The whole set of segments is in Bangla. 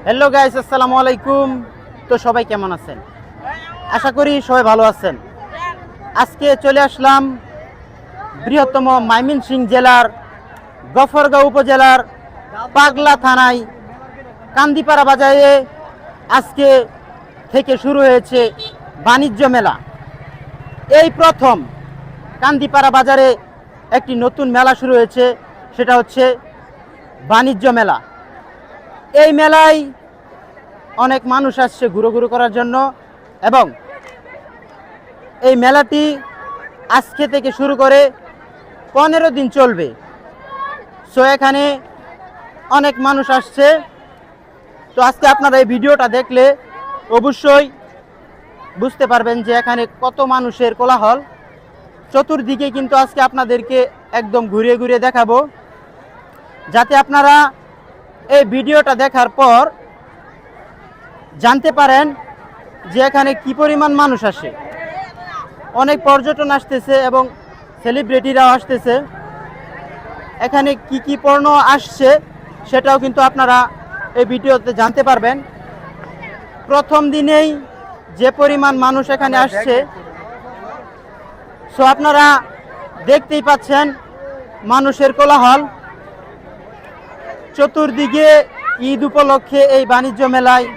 হ্যালো গাইস, আসসালামু আলাইকুম। তো সবাই কেমন আছেন? আশা করি সবাই ভালো আছেন। আজকে চলে আসলাম বৃহত্তম ময়মনসিংহ জেলার গফরগাঁও উপজেলার পাগলা থানায় কান্দিপাড়া বাজারে। আজকে থেকে শুরু হয়েছে বাণিজ্য মেলা। এই প্রথম কান্দিপাড়া বাজারে একটি নতুন মেলা শুরু হয়েছে, সেটা হচ্ছে বাণিজ্য মেলা। এই মেলায় অনেক মানুষ আসছে ঘুরোঘুরি করার জন্য এবং এই মেলাটি আজকে থেকে শুরু করে 15 দিন চলবে। সো এখানে অনেক মানুষ আসছে। তো আজকে আপনারা এই ভিডিওটা দেখলে অবশ্যই বুঝতে পারবেন যে এখানে কত মানুষের কোলাহল। চতুর্দিকে কিন্তু আজকে আপনাদেরকে একদম ঘুরিয়ে ঘুরিয়ে দেখাবো, যাতে আপনারা এই ভিডিওটা দেখার পর জানতে পারেন যে এখানে কি পরিমাণ মানুষ আসে। অনেক পর্যটন আসতেছে এবং সেলিব্রিটিরাও আসতেছে। এখানে কি কি পণ্য আসছে সেটাও কিন্তু আপনারা এই ভিডিওতে জানতে পারবেন। প্রথম দিনেই যে পরিমাণ মানুষ এখানে আসছে, সো আপনারা দেখতেই পাচ্ছেন মানুষের কোলাহল। চতুর্দিকে ঈদ উপলক্ষে এই বাণিজ্য মেলায়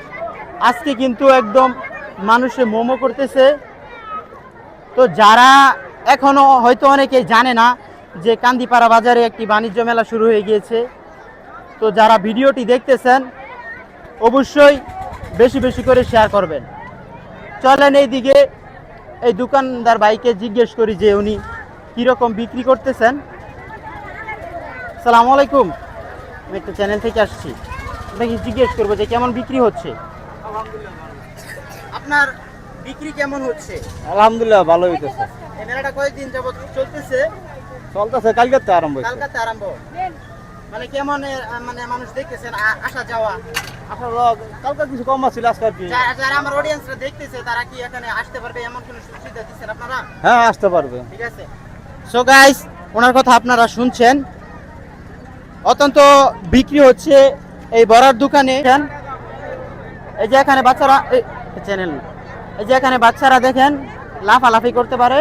আজকে কিন্তু একদম মানুষে মোমো করতেছে। তো যারা এখনো হয়তো অনেকেই জানে না যে কান্দিপাড়া বাজারে একটি বাণিজ্য মেলা শুরু হয়ে গিয়েছে, তো যারা ভিডিওটি দেখতেছেন অবশ্যই বেশি বেশি করে শেয়ার করবেন। চলেন এইদিকে এই দোকানদার ভাইকে জিজ্ঞেস করি যে উনি কীরকম বিক্রি করতেছেন। আসসালামু আলাইকুম, আমি একটা চ্যানেল থেকে আসছি, আপনাকে জিজ্ঞেস করবো যে কেমন বিক্রি হচ্ছে। আপনার বিক্রি কেমন হচ্ছে? আলহামদুলিল্লাহ ভালো হইতেছে। এই মেলাটা কয়েকদিন যাবত চলতেছে? চলতেছে, কালকে আরম্ভ হয়েছে। কালকাতে আরম্ভ। মানে কেমন মানে মানুষ দেখতেছেন আসা যাওয়া? আপনার কালকে কিছু কম ছিল, আজকে আর কি। যারা আমার অডিয়েন্সরা দেখতেছে তারা কি এখানে আসতে পারবে এমন কোনো সুবিধা দিচ্ছেন আপনারা? হ্যাঁ, আসতে পারবে। ঠিক আছে। সো গাইস, ওনার কথা আপনারা শুনছেন। অত্যন্ত বিক্রি হচ্ছে এই বড়ার দোকানে। এই যে এখানে বাচ্চারা চ্যানেল, এই যে এখানে বাচ্চারা দেখেন লাফালাফি করতে পারে।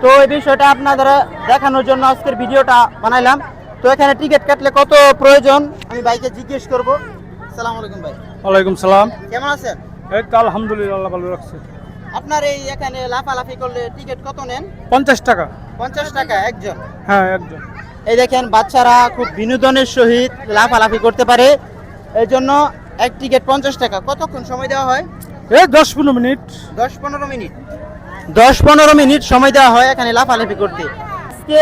তো এই বিষয়টা আপনাদের দেখানোর জন্য আজকের ভিডিওটা বানাইলাম। তো এখানে টিকিট কাটলে কত প্রয়োজন আমি ভাইকে জিজ্ঞেস করব। আসসালামু আলাইকুম ভাই। ওয়ালাইকুম সালাম। কেমন আছেন? এই তো আলহামদুলিল্লাহ, আল্লাহ ভালো রাখছে। আপনার এই এখানে লাফালাফি করলে টিকিট কত নেন? 50 টাকা। 50 টাকা একজন? হ্যাঁ, একজন। এই দেখেন বাচ্চারা খুব বিনোদনের সহিত লাফালাফি করতে পারে, এই জন্য এক টিকিট 50 টাকা। কতক্ষণ সময় দেওয়া হয়? এই 10-15 মিনিট। 10-15 মিনিট। 10-15 মিনিট সময় দেওয়া হয় এখানে লাফালাফি করতে। আজকে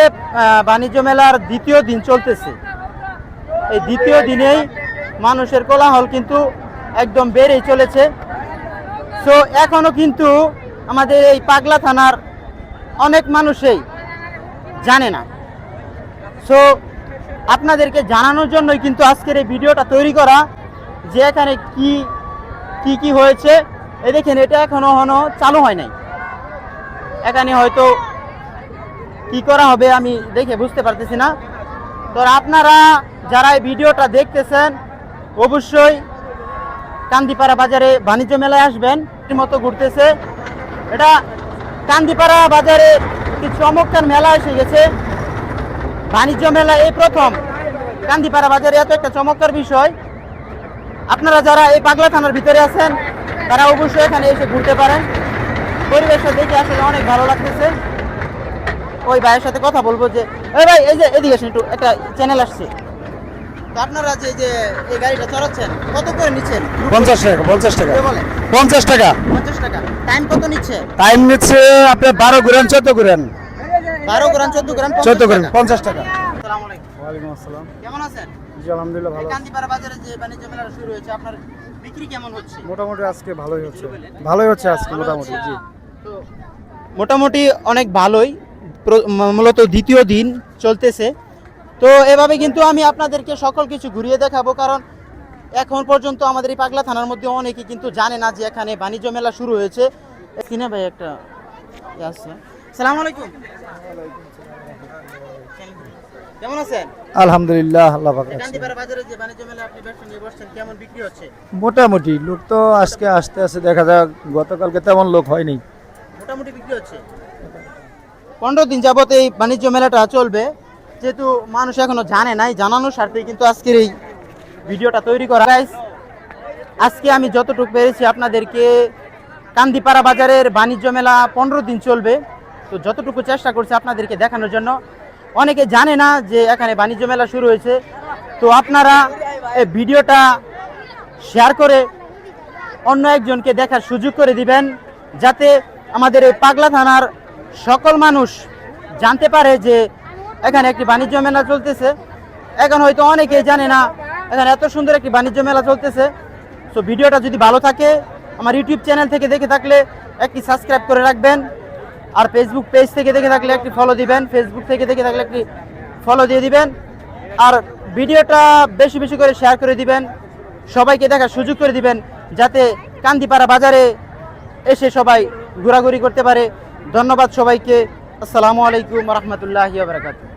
বাণিজ্য মেলার দ্বিতীয় দিন চলতেছে। এই দ্বিতীয় দিনেই মানুষের কোলাহল কিন্তু একদম বেড়েই চলেছে। সো এখনো কিন্তু আমাদের এই পাগলা থানার অনেক মানুষই জানে না। সো আপনাদেরকে জানানোর জন্যই কিন্তু আজকের এই ভিডিওটা তৈরি করা, যে এখানে কি কি হয়েছে। এই দেখেন, এটা এখনো চালু হয় নাই। এখানে হয়তো কি করা হবে আমি দেখে বুঝতে পারতেছি না। তো আপনারা যারা এই ভিডিওটা দেখতেছেন অবশ্যই কান্দিপাড়া বাজারে বাণিজ্য মেলায় আসবেন। মতো ঘুরতেছে এটা কান্দিপাড়া বাজারে একটি চমৎকার মেলা এসে গেছে। বাণিজ্য মেলা এই প্রথম কান্দিপাড়া বাজারে, এত একটা চমৎকার বিষয়। আপনারা যারা এই পাগলা থানার ভিতরে আছেন তারা অবশ্যই এখানে এসে ঘুরতে পারেন। পরিবেশটা দেখে আসলে অনেক ভালো লাগতেছে। ওই ভাইয়ের সাথে কথা বলবো যে এই ভাই, এই যে এদিকে আসেন একটু, একটা চ্যানেল আসছে। তো আপনারা যে এই গাড়িটা চালাচ্ছেন কত করে নিচ্ছেন? 50 টাকা। 50 টাকা। বলেন। 50 টাকা। 50 টাকা। টাইম কত নিচ্ছে? টাইম নিচ্ছে আপনার 12 ঘুরেন 14 ঘুরেন। 12 গ্রাম 14 গ্রাম 14 ঘুরেন 50 টাকা। আসসালামু আলাইকুম। ওয়ালাইকুম আসসালাম। কেমন আছেন? জি আলহামদুলিল্লাহ ভালো। কান্দিপাড়া বাজারে যে বাণিজ্য মেলা শুরু হয়েছে, আপনার বিক্রি কেমন হচ্ছে? মোটামুটি আজকে ভালোই হচ্ছে। ভালোই হচ্ছে আজকে মোটামুটি। জি। তো মোটামুটি অনেক ভালোই। মূলত দ্বিতীয় দিন চলতেছে। তো এভাবে কিন্তু আমি আপনাদেরকে সকল কিছু ঘুরিয়ে দেখাবো, কারণ এখন পর্যন্ত আমাদের এই পাগলা থানার মধ্যে অনেকে কিন্তু জানে না যে এখানে বাণিজ্য মেলা শুরু হয়েছে। কিনে ভাই একটা আছে। আসসালামু আলাইকুম। কেমন আছেন? আলহামদুলিল্লাহ, আল্লাহ পাক এই রাখছে। কান্দিপাড়া বাজারে যে বাণিজ্য মেলা আপনি ব্যবসা নিয়ে বসছেন, কেমন বিক্রি হচ্ছে? মোটামুটি লোক তো আজকে আসতে আসতে দেখা যাক, গতকালকে তেমন লোক হয়নি। মোটামুটি বিক্রি হচ্ছে। 15 দিন যাবত এই বাণিজ্য মেলাটা চলবে, যেহেতু মানুষ এখনো জানে নাই, জানানোর স্বার্থেই কিন্তু আজকের এই ভিডিওটা তৈরি করা। Guys, আজকে আমি যতটুকু পেরেছি আপনাদেরকে কান্দিপাড়া বাজারের বাণিজ্য মেলা 15 দিন চলবে, তো যতটুকু চেষ্টা করছি আপনাদেরকে দেখানোর জন্য। অনেকে জানে না যে এখানে বাণিজ্য মেলা শুরু হয়েছে, তো আপনারা এই ভিডিওটা শেয়ার করে অন্য একজনকে দেখার সুযোগ করে দিবেন, যাতে আমাদের এই পাগলা থানার সকল মানুষ জানতে পারে যে এখানে একটি বাণিজ্য মেলা চলতেছে। এখন হয়তো অনেকেই জানে না এখানে এত সুন্দর একটি বাণিজ্য মেলা চলতেছে। সো ভিডিওটা যদি ভালো থাকে, আমার ইউটিউব চ্যানেল থেকে দেখে থাকলে একটি সাবস্ক্রাইব করে রাখবেন, আর ফেসবুক পেজ থেকে দেখে থাকলে একটি ফলো দিবেন, ফেসবুক থেকে দেখে থাকলে একটি ফলো দিয়ে দিবেন, আর ভিডিওটা বেশি বেশি করে শেয়ার করে দিবেন, সবাইকে দেখার সুযোগ করে দিবেন, যাতে কান্দিপাড়া বাজারে এসে সবাই ঘোরাঘুরি করতে পারে। ধন্যবাদ সবাইকে। আসসালামু আলাইকুম রহমতুল্লাহি ওয়া বারাকাতুহু।